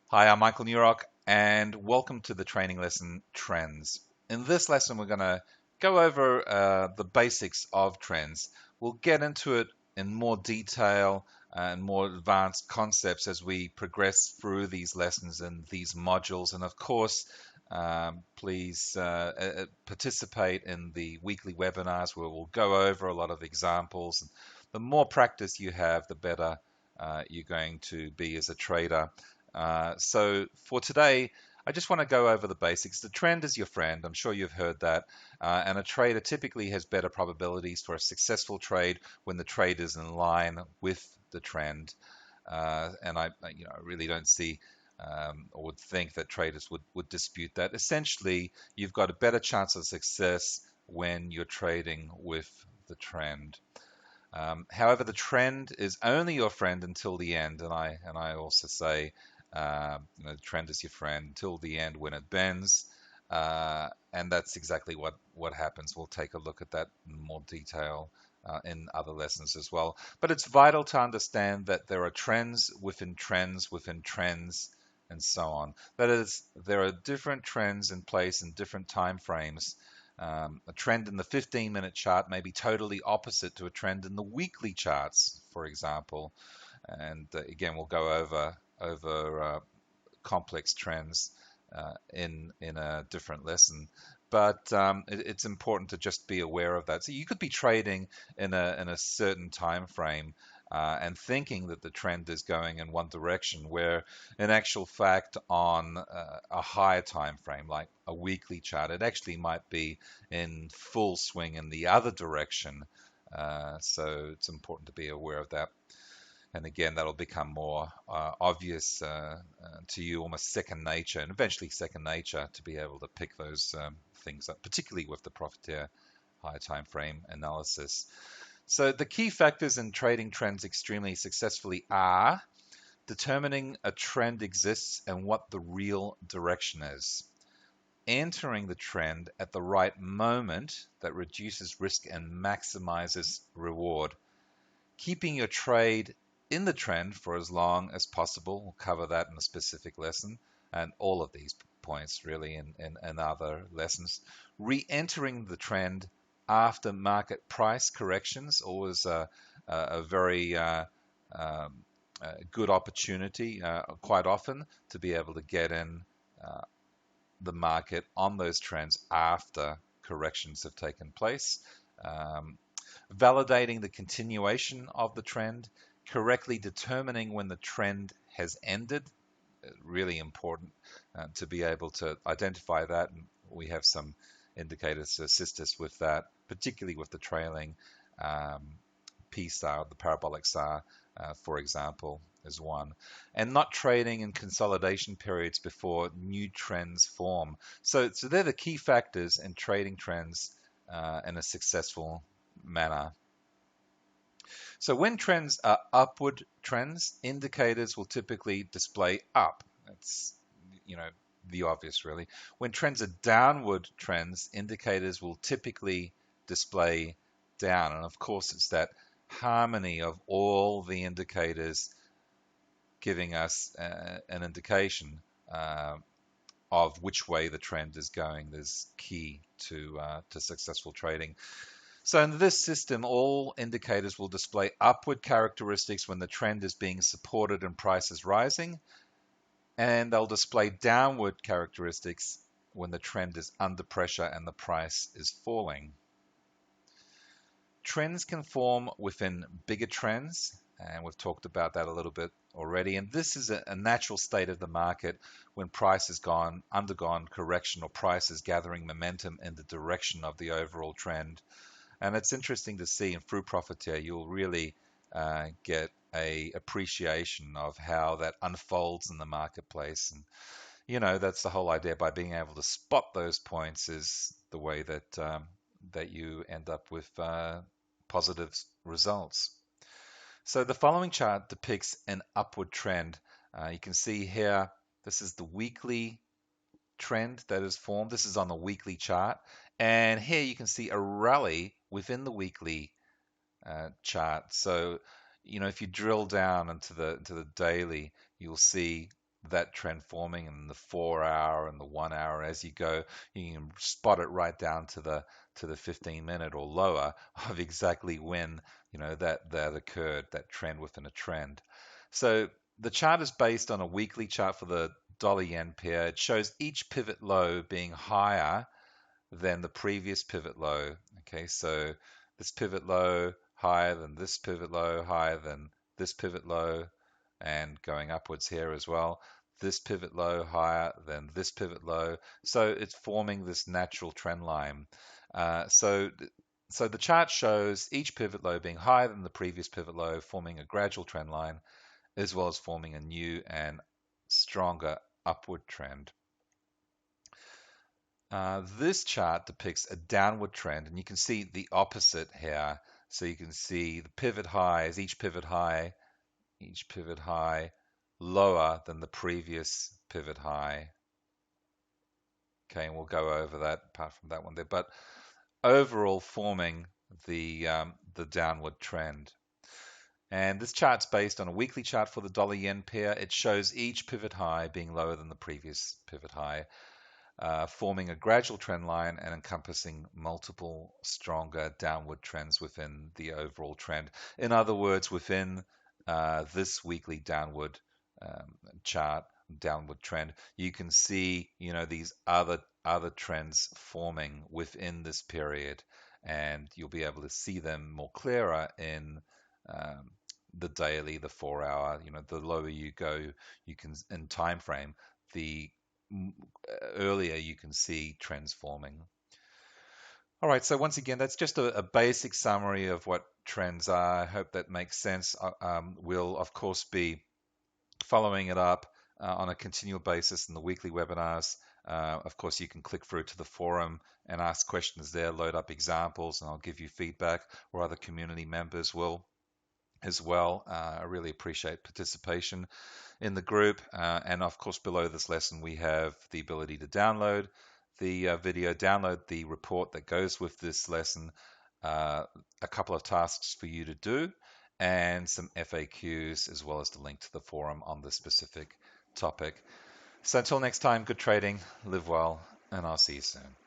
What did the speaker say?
Hi, I'm Michael Newrock, and welcome to the training lesson Trends. In this lesson, we're going to go over the basics of trends. We'll get into it in more detail and more advanced concepts as we progress through these lessons and these modules. And of course, please participate in the weekly webinars where we'll go over a lot of examples. The more practice you have, the better you're going to be as a trader. So for today, I just want to go over the basics. The trend is your friend. I'm sure you've heard that. And a trader typically has better probabilities for a successful trade when the trade is in line with the trend. And I really don't see or would think that traders would dispute that. Essentially, you've got a better chance of success when you're trading with the trend. However, the trend is only your friend until the end, and I also say, the trend is your friend until the end when it bends, and that's exactly what happens. We'll take a look at that in more detail in other lessons as well. But it's vital to understand that there are trends within trends within trends, and so on. That is, there are different trends in place in different time frames. A trend in the 15-minute chart may be totally opposite to a trend in the weekly charts, for example. And again, we'll go over complex trends in a different lesson. But it's important to just be aware of that. So you could be trading in a certain time frame and thinking that the trend is going in one direction, where in actual fact on a higher time frame, like a weekly chart, it actually might be in full swing in the other direction. So it's important to be aware of that. And again, that'll become more obvious to you, almost second nature, and eventually second nature to be able to pick those things up, particularly with the Profiteer high time frame analysis. So the key factors in trading trends extremely successfully are determining a trend exists and what the real direction is, entering the trend at the right moment that reduces risk and maximizes reward, keeping your trade in the trend for as long as possible. We'll cover that in a specific lesson, and all of these points really in other lessons. Re-entering the trend after market price corrections, always a very good opportunity, quite often, to be able to get in uh, the market on those trends after corrections have taken place. Um, Validating the continuation of the trend, correctly determining when the trend has ended, really important to be able to identify that. And we have some indicators to assist us with that, particularly with the trailing um, P star, the parabolic star, for example, is one. And not trading in consolidation periods before new trends form. So they're the key factors in trading trends in a successful manner. So when trends are upward trends, indicators will typically display up. That's, you know, the obvious really. When trends are downward trends, indicators will typically display down. And of course, it's that harmony of all the indicators giving us an indication of which way the trend is going. That's key to successful trading. So in this system, all indicators will display upward characteristics when the trend is being supported and price is rising, and they'll display downward characteristics when the trend is under pressure and the price is falling. Trends can form within bigger trends, and we've talked about that a little bit already. And this is a natural state of the market when price has undergone correction, or price is gathering momentum in the direction of the overall trend. And it's interesting to see, and through Profiteer, you'll really get a appreciation of how that unfolds in the marketplace. And that's the whole idea. By being able to spot those points is the way that you end up with positive results. So the following chart depicts an upward trend. You can see here, this is the weekly trend that is formed. This is on the weekly chart. And here you can see a rally within the weekly chart. So, if you drill down into the daily, you'll see that trend forming in the 4 hour and the 1 hour. As you go, you can spot it right down to the 15-minute or lower of exactly when that occurred, that trend within a trend. So the chart is based on a weekly chart for the dollar yen pair. It shows each pivot low being higher than the previous pivot low. Okay, so this pivot low higher than this pivot low, higher than this pivot low, and going upwards here as well. This pivot low higher than this pivot low. So it's forming this natural trend line. So the chart shows each pivot low being higher than the previous pivot low, forming a gradual trend line, as well as forming a new and stronger upward trend. This chart depicts a downward trend, and you can see the opposite here. So you can see the pivot highs, each pivot high lower than the previous pivot high. Okay, and we'll go over that apart from that one there, but overall forming the downward trend. And this chart's based on a weekly chart for the dollar yen pair. It shows each pivot high being lower than the previous pivot high, forming a gradual trend line and encompassing multiple stronger downward trends within the overall trend. In other words, within this weekly downward chart, downward trend, you can see these other trends forming within this period, and you'll be able to see them more clearer in the daily, the 4 hour. The lower you go, you can in time frame, the earlier you can see trends forming. All right, so once again, that's just a basic summary of what trends are. I hope that makes sense. We'll, of course, be following it up on a continual basis in the weekly webinars. Of course, you can click through to the forum and ask questions there, load up examples, and I'll give you feedback, or other community members will as well. I really appreciate participation in the group. And of course, below this lesson, we have the ability to download the video, download the report that goes with this lesson, a couple of tasks for you to do, and some FAQs, as well as the link to the forum on this specific topic. So until next time, good trading, live well, and I'll see you soon.